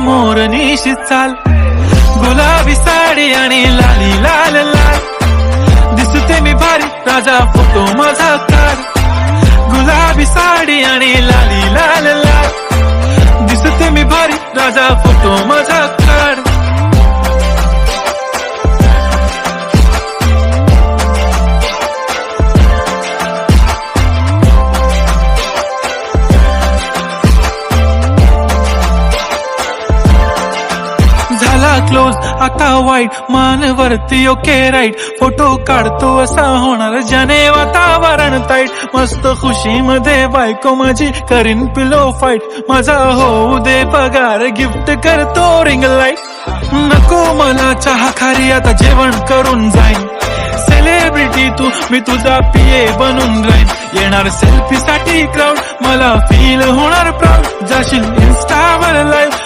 समोर निशी चाल, गुलाबी साडी आणि लाली लाल लाल, दिसते मी भारी राजा फोटो माझा काढ, गुलाबी साडी आणि लाली लाल लाल, दिसते मी भारी राजा फोटो माझा काढ. झाला क्लोज आता वाईट, मान वरती ओके राईट, फोटो काढतो असा होणार ज्याने वातावरण ताईट, मस्त खुशी मध्ये बायको माझी करीन पिलो फाईट, माझा होऊ दे पगार गिफ्ट करतो रिंग लाईट, नको मला चहा खारी आता जेवण करून जाईन, सेलिब्रिटी तू मी तुझा पिये बनून राहीन, येणार सेल्फी साठी क्राऊड मला फील होणार प्राऊड, जाशील इन्स्टावर लाईव्ह